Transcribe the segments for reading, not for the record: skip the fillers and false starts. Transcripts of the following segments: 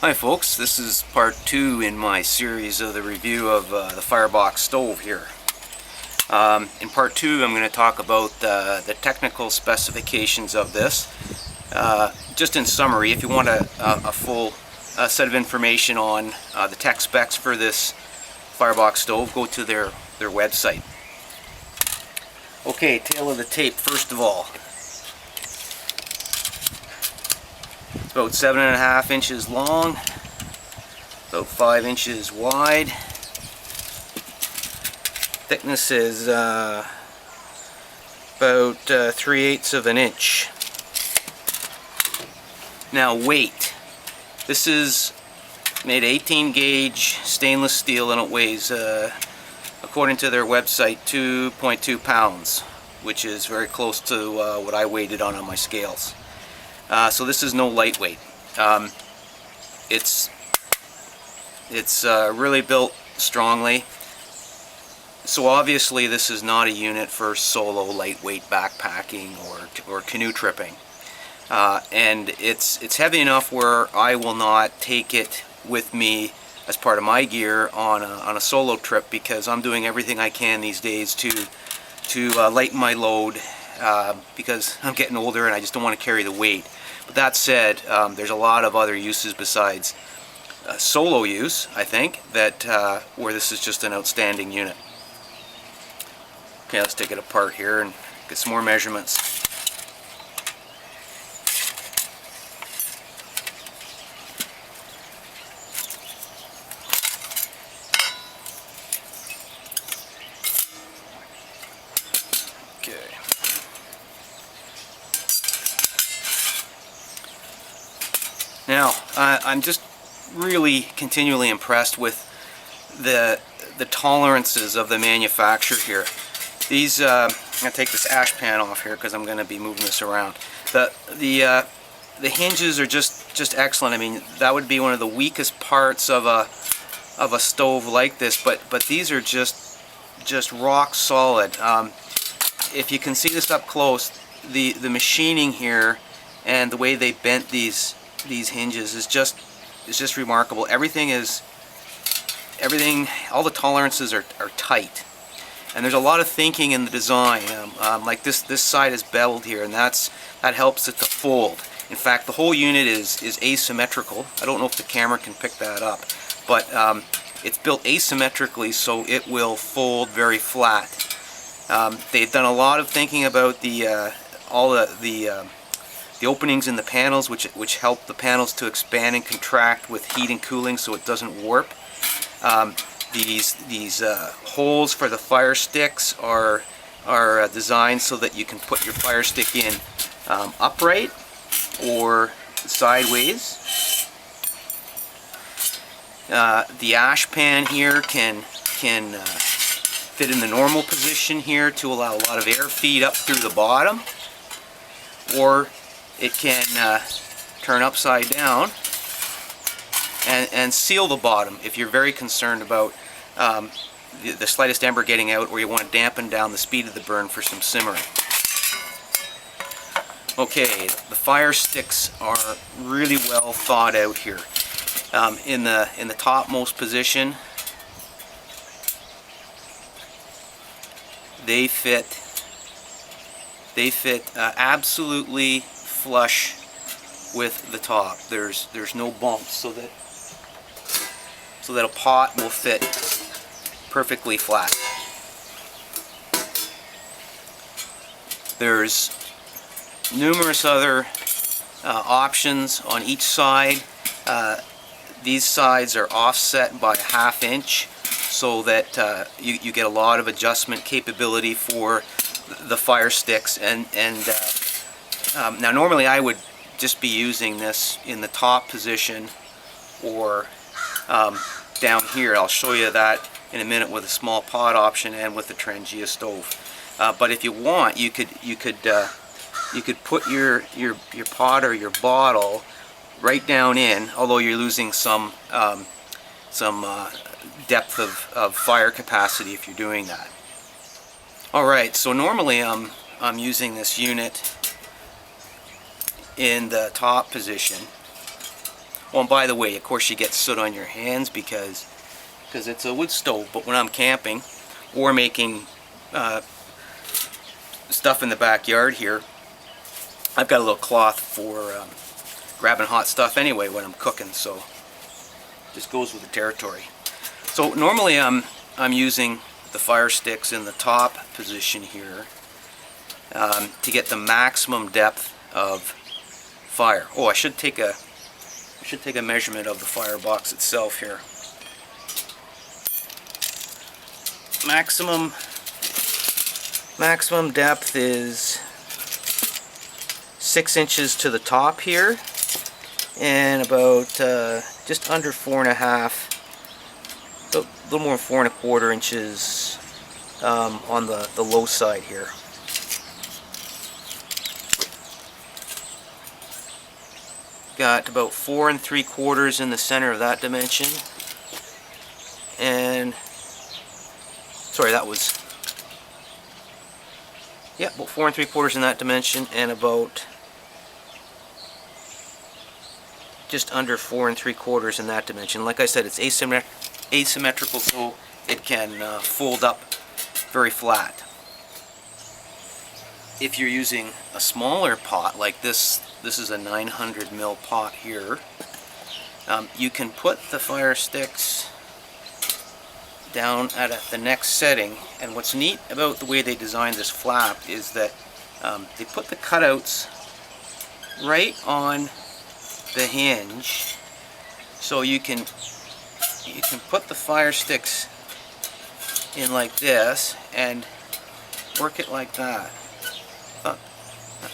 Hi folks, this is part 2 in my series of the review of the Firebox stove here. In part 2 I'm going to talk about the technical specifications of this. Just in summary, if you want a full set of information on the tech specs for this Firebox stove, go to their website. Okay, tail of the tape first of all. It's about 7.5 inches long, about 5 inches wide. Thickness is about 3/8 of an inch. Now weight. This is made 18 gauge stainless steel and it weighs, according to their website, 2.2 pounds, which is very close to what I weighed it on my scales. So this is no lightweight. It's really built strongly. So obviously this is not a unit for solo lightweight backpacking or canoe tripping. And it's heavy enough where I will not take it with me as part of my gear on a solo trip, because I'm doing everything I can these days to lighten my load, because I'm getting older and I just don't want to carry the weight. But that said, there's a lot of other uses besides solo use, I think, that where this is just an outstanding unit. Okay, let's take it apart here and get some more measurements. Okay. Now, I'm just really continually impressed with the tolerances of the manufacturer here. These, I'm going to take this ash pan off here because I'm going to be moving this around. The hinges are just excellent. I mean, that would be one of the weakest parts of a stove like this, but these are just rock solid. If you can see this up close, the machining here and the way they bent these hinges is just remarkable. All the tolerances are tight, and there's a lot of thinking in the design. Like this side is beveled here, and that helps it to fold. In fact, the whole unit is asymmetrical. I don't know if the camera can pick that up, but it's built asymmetrically, so it will fold very flat. They've done a lot of thinking about all the openings in the panels, which help the panels to expand and contract with heat and cooling, so it doesn't warp. These holes for the fire sticks are designed so that you can put your fire stick in upright or sideways. The ash pan here can fit in the normal position here to allow a lot of air feed up through the bottom, or it can turn upside down and seal the bottom if you're very concerned about the slightest ember getting out, or you want to dampen down the speed of the burn for some simmering. Okay, the fire sticks are really well thought out here. In the topmost position, they fit absolutely flush with the top. There's no bumps, so that a pot will fit perfectly flat. There's numerous other options on each side. These sides are offset by 1/2 inch, so that you get a lot of adjustment capability for the fire sticks. Now normally I would just be using this in the top position or down here. I'll show you that in a minute with a small pot option and with the Trangia stove. But if you want, you could put your pot or your bottle right down in, although you're losing some depth of fire capacity if you're doing that. Alright, so normally I'm using this unit in the top position, Oh, and by the way, of course you get soot on your hands because it's a wood stove, but when I'm camping or making stuff in the backyard here, I've got a little cloth for grabbing hot stuff anyway when I'm cooking, so just goes with the territory. So normally I'm using the fire sticks in the top position here to get the maximum depth of fire. Oh, I should take a measurement of the firebox itself here. Maximum depth is 6 inches to the top here, and about just under 4.5, a little more than 4.25 inches on the low side here. Got about 4 3/4 in the center of that dimension, and sorry, that was, yeah, about 4 3/4 in that dimension, and about just under 4 3/4 in that dimension. Like I said, it's asymmetrical, so it can fold up very flat. If you're using a smaller pot like this is a 900 ml pot here, you can put the fire sticks down at the next setting. And what's neat about the way they designed this flap is that they put the cutouts right on the hinge, so you can put the fire sticks in like this and work it like that.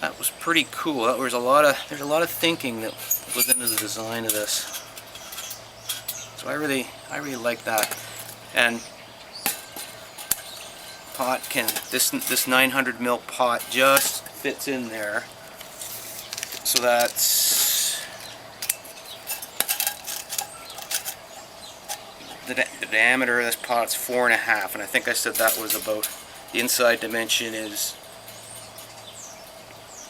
That was pretty cool. There's a lot of thinking that goes into the design of this. So I really like that. And pot this 900 ml pot just fits in there. So that's the diameter of this pot's 4.5, and I think I said that was about, the inside dimension is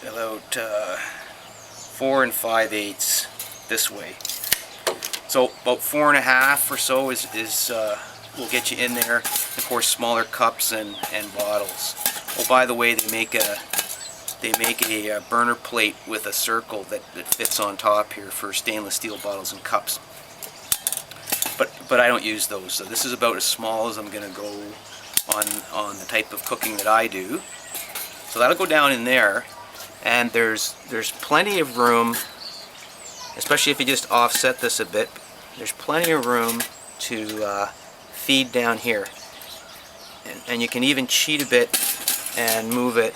about 4 5/8 this way. So about 4.5 or so is will get you in there. Of course, smaller cups and bottles. Oh, by the way, they make a burner plate with a circle that fits on top here for stainless steel bottles and cups. But I don't use those. So this is about as small as I'm going to go on the type of cooking that I do. So that'll go down in there. And there's plenty of room, especially if you just offset this a bit. There's plenty of room to feed down here, and you can even cheat a bit and move it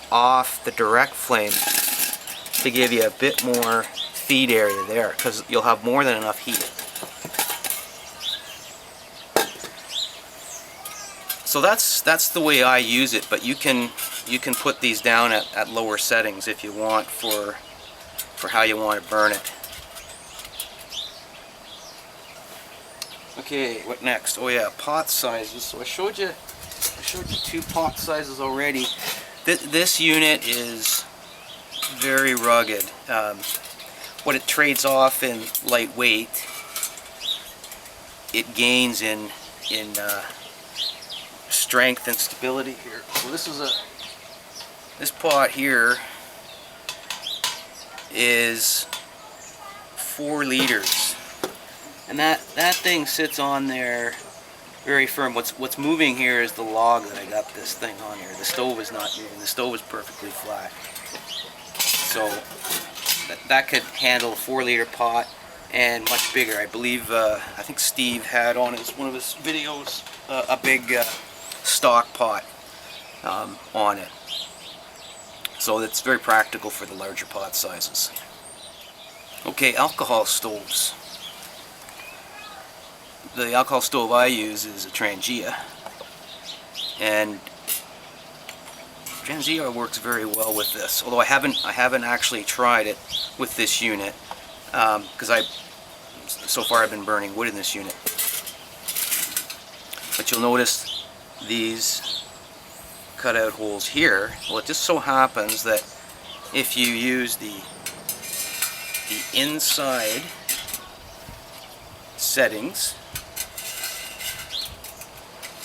off the direct flame to give you a bit more feed area there, because you'll have more than enough heat. So that's the way I use it, but you can put these down at lower settings if you want for how you want to burn it. Okay, what next? Oh yeah, pot sizes. So I showed you 2 pot sizes already. This unit is very rugged. What it trades off in lightweight, it gains in strength and stability here. So this pot here is 4 liters, and that thing sits on there very firm. What's moving here is the log that I got this thing on here. The stove is not moving. The stove is perfectly flat. So that could handle a 4-liter pot and much bigger. I believe I think Steve had on one of his videos a big stock pot on it. So it's very practical for the larger pot sizes. Okay, alcohol stoves. The alcohol stove I use is a Trangia, and Trangia works very well with this. Although I haven't actually tried it with this unit, because so far I've been burning wood in this unit. But you'll notice these cutout holes here. Well, it just so happens that if you use the the inside settings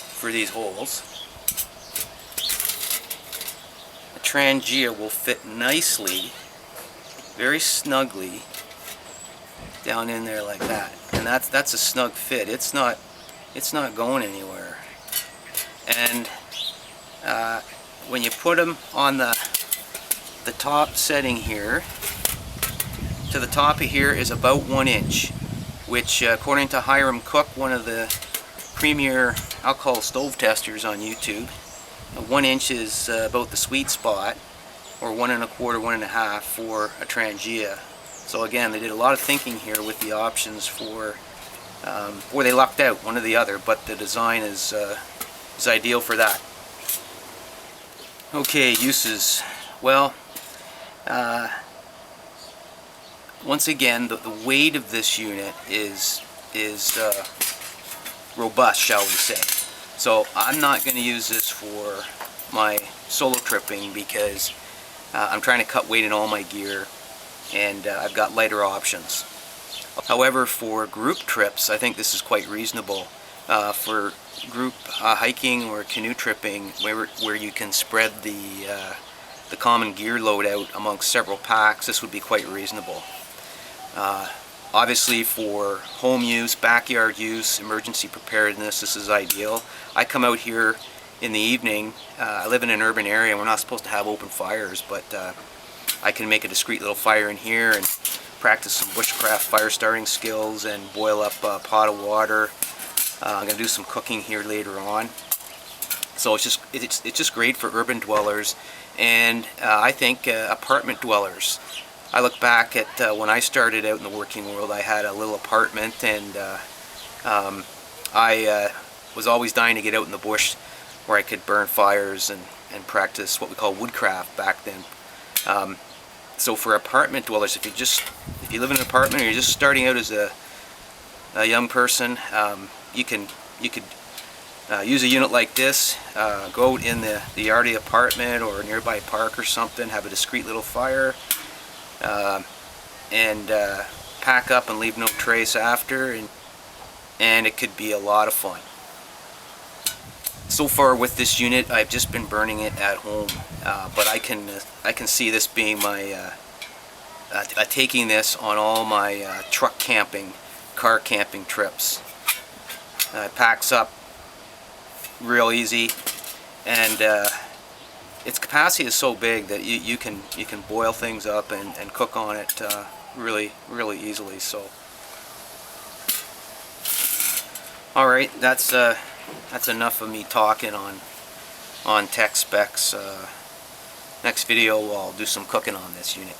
for these holes. The Trangia will fit nicely, very snugly down in there like that, and that's a snug fit. It's not going anywhere. And when you put them on the top setting here, to the top of here is about 1 inch, which according to Hiram Cook, one of the premier alcohol stove testers on YouTube, 1 inch is about the sweet spot, or 1 1/4, 1 1/2 for a Trangia. So again, they did a lot of thinking here with the options for, or they lucked out, one or the other, but the design is ideal for that. Okay, uses. Well, once again, the weight of this unit is robust, shall we say. So I'm not going to use this for my solo tripping because I'm trying to cut weight in all my gear, and I've got lighter options. However, for group trips, I think this is quite reasonable. For group hiking or canoe tripping, where you can spread the common gear load out amongst several packs, this would be quite reasonable. Obviously, for home use, backyard use, emergency preparedness, this is ideal. I come out here in the evening. I live in an urban area. We're not supposed to have open fires, but I can make a discreet little fire in here and practice some bushcraft fire starting skills and boil up a pot of water. I'm going to do some cooking here later on. So it's just great for urban dwellers, and I think apartment dwellers. I look back at when I started out in the working world. I had a little apartment, and I was always dying to get out in the bush where I could burn fires and practice what we call woodcraft back then. So for apartment dwellers, if you live in an apartment or you're just starting out as a young person, you could use a unit like this. Go out in the yard of the apartment or a nearby park or something, have a discreet little fire, and pack up and leave no trace after, and it could be a lot of fun. So far with this unit, I've just been burning it at home, but I can see this being my taking this on all my truck camping, car camping trips. It packs up real easy, and its capacity is so big that you can boil things up and cook on it really easily. So, all right, that's enough of me talking on tech specs. Next video, I'll do some cooking on this unit.